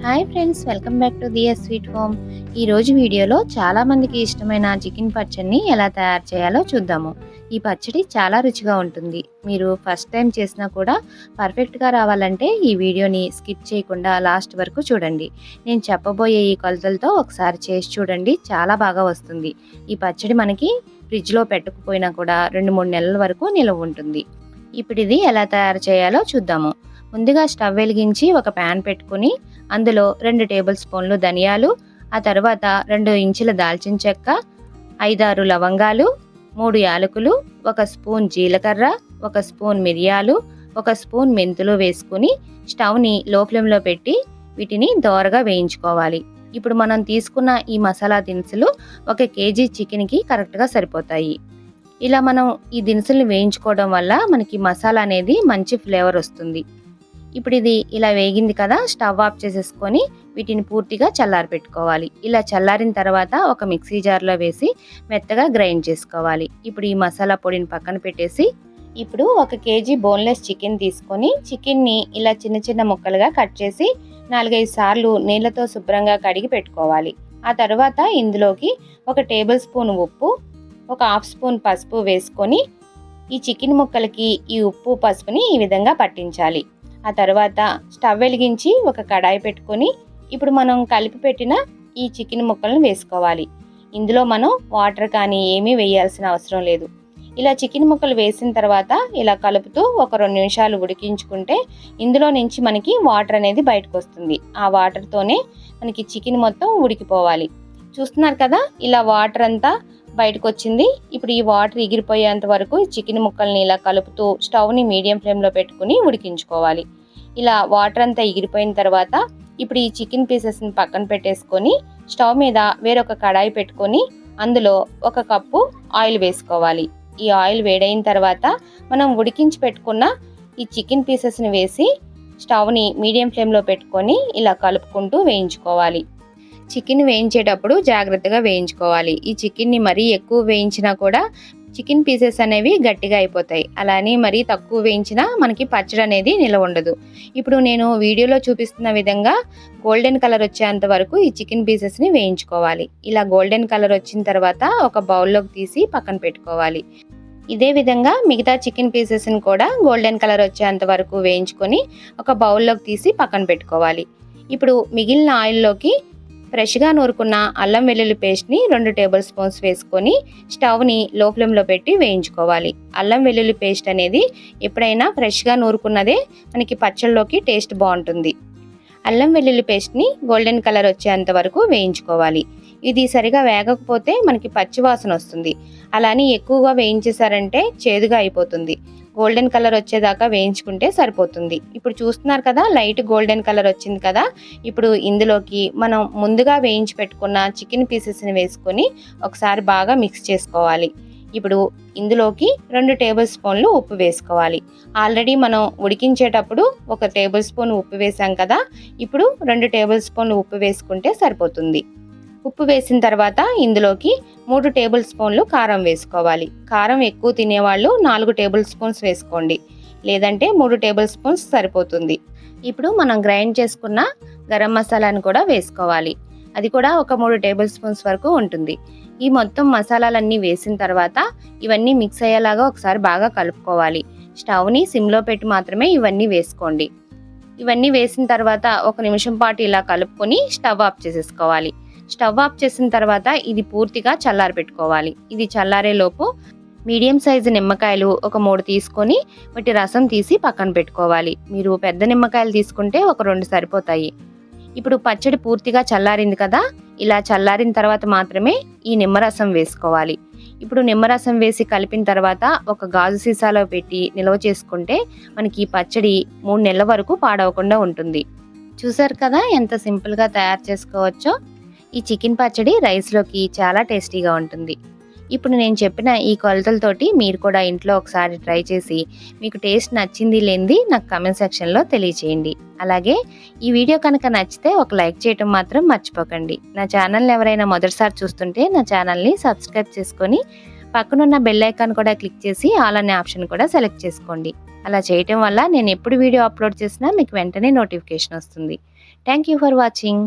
Hi friends, welcome back to the sweet home. ఈరోజు వీడియోలో చాలామందికి ఇష్టమైన చికెన్ పచ్చడిని ఎలా తయారు చేయాలో చూద్దాము. ఈ పచ్చడి చాలా రుచిగా ఉంటుంది. మీరు ఫస్ట్ టైం చేసినా కూడా పర్ఫెక్ట్గా రావాలంటే ఈ వీడియోని స్కిప్ చేయకుండా లాస్ట్ వరకు చూడండి. నేను చెప్పబోయే ఈ కొలతలతో ఒకసారి చేసి చూడండి, చాలా బాగా వస్తుంది. ఈ పచ్చడి మనకి ఫ్రిడ్జ్లో పెట్టకపోయినా కూడా 2-3 నెలల వరకు నిల్వ ఉంటుంది. ఇప్పుడు ఇది ఎలా తయారు చేయాలో చూద్దాము. ముందుగా స్టవ్ వెలిగించి ఒక ప్యాన్ పెట్టుకుని అందులో 2 టేబుల్ స్పూన్లు ధనియాలు, ఆ తర్వాత 2 ఇంచుల దాల్చిన చెక్క, 5-6 లవంగాలు, 3 యాలకులు, 1 స్పూన్ జీలకర్ర, 1 స్పూన్ మిరియాలు, 1 స్పూన్ మెంతులు వేసుకుని స్టవ్ని లో ఫ్లేమ్లో పెట్టి వీటిని దోరగా వేయించుకోవాలి. ఇప్పుడు మనం తీసుకున్న ఈ మసాలా దినుసులు 1 కేజీ చికెన్కి కరెక్ట్గా సరిపోతాయి. ఇలా మనం ఈ దినుసుల్ని వేయించుకోవడం వల్ల మనకి మసాలా అనేది మంచి ఫ్లేవర్ వస్తుంది. ఇప్పుడు ఇది ఇలా వేగింది కదా, స్టవ్ ఆఫ్ చేసేసుకొని వీటిని పూర్తిగా చల్లారి పెట్టుకోవాలి. ఇలా చల్లారిన తర్వాత ఒక మిక్సీ జార్లో వేసి మెత్తగా గ్రైండ్ చేసుకోవాలి. ఇప్పుడు ఈ మసాలా పొడిని పక్కన పెట్టేసి ఇప్పుడు 1 కేజీ బోన్లెస్ చికెన్ తీసుకొని చికెన్ని ఇలా చిన్న చిన్న ముక్కలుగా కట్ చేసి 4-5 సార్లు నీళ్ళతో శుభ్రంగా కడిగి పెట్టుకోవాలి. ఆ తర్వాత ఇందులోకి 1 టేబుల్ స్పూన్ ఉప్పు, 1 హాఫ్ స్పూన్ పసుపు వేసుకొని ఈ చికెన్ ముక్కలకి ఈ ఉప్పు పసుపుని ఈ విధంగా పట్టించాలి. ఆ తర్వాత స్టవ్ వెలిగించి ఒక కడాయి పెట్టుకొని ఇప్పుడు మనం కలిపి పెట్టిన ఈ చికెన్ ముక్కలను వేసుకోవాలి. ఇందులో మనం వాటర్ కానీ ఏమీ వేయాల్సిన అవసరం లేదు. ఇలా చికెన్ ముక్కలు వేసిన తర్వాత ఇలా కలుపుతూ ఒక 2 నిమిషాలు ఉడికించుకుంటే ఇందులో నుంచి మనకి వాటర్ అనేది బయటకు వస్తుంది. ఆ వాటర్తోనే మనకి చికెన్ మొత్తం ఉడికిపోవాలి. చూస్తున్నారు కదా, ఇలా వాటర్ అంతా బయటకు వచ్చింది. ఇప్పుడు ఈ వాటర్ ఎగిరిపోయేంత వరకు చికెన్ ముక్కల్ని ఇలా కలుపుతూ స్టవ్ని మీడియం ఫ్లేమ్లో పెట్టుకుని ఉడికించుకోవాలి. ఇలా వాటర్ అంతా ఎగిరిపోయిన తర్వాత ఇప్పుడు ఈ చికెన్ పీసెస్ని పక్కన పెట్టేసుకొని స్టవ్ మీద వేరొక కడాయి పెట్టుకొని అందులో 1 కప్పు ఆయిల్ వేసుకోవాలి. ఈ ఆయిల్ వేడైన తర్వాత మనం ఉడికించి పెట్టుకున్న ఈ చికెన్ పీసెస్ని వేసి స్టవ్ని మీడియం ఫ్లేమ్లో పెట్టుకొని ఇలా కలుపుకుంటూ వేయించుకోవాలి. చికెన్ వేయించేటప్పుడు జాగ్రత్తగా వేయించుకోవాలి. ఈ చికెన్ని మరీ ఎక్కువ వేయించినా కూడా చికెన్ పీసెస్ అనేవి గట్టిగా అయిపోతాయి. అలానే మరీ తక్కువ వేయించినా మనకి పచ్చడి అనేది నిలవ ఉండదు. ఇప్పుడు నేను వీడియోలో చూపిస్తున్న విధంగా గోల్డెన్ కలర్ వచ్చేంత వరకు ఈ చికెన్ పీసెస్ని వేయించుకోవాలి. ఇలా గోల్డెన్ కలర్ వచ్చిన తర్వాత ఒక బౌల్లోకి తీసి పక్కన పెట్టుకోవాలి. ఇదే విధంగా మిగతా చికెన్ పీసెస్ని కూడా గోల్డెన్ కలర్ వచ్చేంత వరకు వేయించుకొని ఒక బౌల్లోకి తీసి పక్కన పెట్టుకోవాలి. ఇప్పుడు మిగిలిన ఆయిల్లోకి ఫ్రెష్గా నూరుకున్న అల్లం వెల్లుల్లి పేస్ట్ని 2 టేబుల్ స్పూన్స్ వేసుకొని స్టవ్ని లో ఫ్లేమ్లో పెట్టి వేయించుకోవాలి. అల్లం వెల్లుల్లి పేస్ట్ అనేది ఎప్పుడైనా ఫ్రెష్గా నూరుకున్నదే మనకి పచ్చళ్ళలోకి టేస్ట్ బాగుంటుంది. అల్లం వెల్లుల్లి పేస్ట్ని గోల్డెన్ కలర్ వచ్చేంత వరకు వేయించుకోవాలి. ఇది సరిగా వేగకపోతే మనకి పచ్చి వాసన వస్తుంది. అలానే ఎక్కువగా వేయించేసారంటే చేదుగా అయిపోతుంది. గోల్డెన్ కలర్ వచ్చేదాకా వేయించుకుంటే సరిపోతుంది. ఇప్పుడు చూస్తున్నారు కదా, లైట్ గోల్డెన్ కలర్ వచ్చింది కదా. ఇప్పుడు ఇందులోకి మనం ముందుగా వేయించి పెట్టుకున్న చికెన్ పీసెస్ని వేసుకొని ఒకసారి బాగా మిక్స్ చేసుకోవాలి. ఇప్పుడు ఇందులోకి 2 టేబుల్ స్పూన్లు ఉప్పు వేసుకోవాలి. ఆల్రెడీ మనం ఉడికించేటప్పుడు 1 టేబుల్ స్పూన్ ఉప్పు వేసాం కదా, ఇప్పుడు 2 టేబుల్ స్పూన్లు ఉప్పు వేసుకుంటే సరిపోతుంది. ఉప్పు వేసిన తర్వాత ఇందులోకి 3 టేబుల్ స్పూన్లు కారం వేసుకోవాలి. కారం ఎక్కువ తినేవాళ్ళు 4 టేబుల్ స్పూన్స్ వేసుకోండి, లేదంటే 3 టేబుల్ స్పూన్స్ సరిపోతుంది. ఇప్పుడు మనం గ్రైండ్ చేసుకున్న గరం మసాలాను కూడా వేసుకోవాలి. అది కూడా ఒక 3 టేబుల్ స్పూన్స్ వరకు ఉంటుంది. ఈ మొత్తం మసాలాలన్నీ వేసిన తర్వాత ఇవన్నీ మిక్స్ అయ్యేలాగా ఒకసారి బాగా కలుపుకోవాలి. స్టవ్ని సిమ్లో పెట్టి మాత్రమే ఇవన్నీ వేసుకోండి. ఇవన్నీ వేసిన తర్వాత 1 నిమిషం పాటు ఇలా కలుపుకొని స్టవ్ ఆఫ్ చేసేసుకోవాలి. స్టవ్ ఆఫ్ చేసిన తర్వాత ఇది పూర్తిగా చల్లారి పెట్టుకోవాలి. ఇది చల్లారే లోపు మీడియం సైజు నిమ్మకాయలు ఒక 3 తీసుకొని వాటి రసం తీసి పక్కన పెట్టుకోవాలి. మీరు పెద్ద నిమ్మకాయలు తీసుకుంటే ఒక 2 సరిపోతాయి. ఇప్పుడు పచ్చడి పూర్తిగా చల్లారింది కదా, ఇలా చల్లారిన తర్వాత మాత్రమే ఈ నిమ్మరసం వేసుకోవాలి. ఇప్పుడు నిమ్మరసం వేసి కలిపిన తర్వాత ఒక గాజు సీసాలో పెట్టి నిల్వ చేసుకుంటే మనకి ఈ పచ్చడి 3 నెలల వరకు పాడవకుండా ఉంటుంది. చూసారు కదా ఎంత సింపుల్గా తయారు చేసుకోవచ్చో. ఈ చికెన్ పచ్చడి రైస్లోకి చాలా టేస్టీగా ఉంటుంది. ఇప్పుడు నేను చెప్పిన ఈ కొలతలతోటి మీరు కూడా ఇంట్లో ఒకసారి ట్రై చేసి మీకు టేస్ట్ నచ్చింది లేనిది నాకు కామెంట్ సెక్షన్లో తెలియచేయండి. అలాగే ఈ వీడియో కనుక నచ్చితే ఒక లైక్ చేయడం మాత్రం మర్చిపోకండి. నా ఛానల్ని ఎవరైనా మొదటిసారి చూస్తుంటే నా ఛానల్ని సబ్స్క్రైబ్ చేసుకొని పక్కనున్న బెల్ ఐకాన్ కూడా క్లిక్ చేసి ఆల్ అనే ఆప్షన్ కూడా సెలెక్ట్ చేసుకోండి. అలా చేయటం వల్ల నేను ఎప్పుడు వీడియో అప్లోడ్ చేసినా మీకు వెంటనే నోటిఫికేషన్ వస్తుంది. Thank you for watching.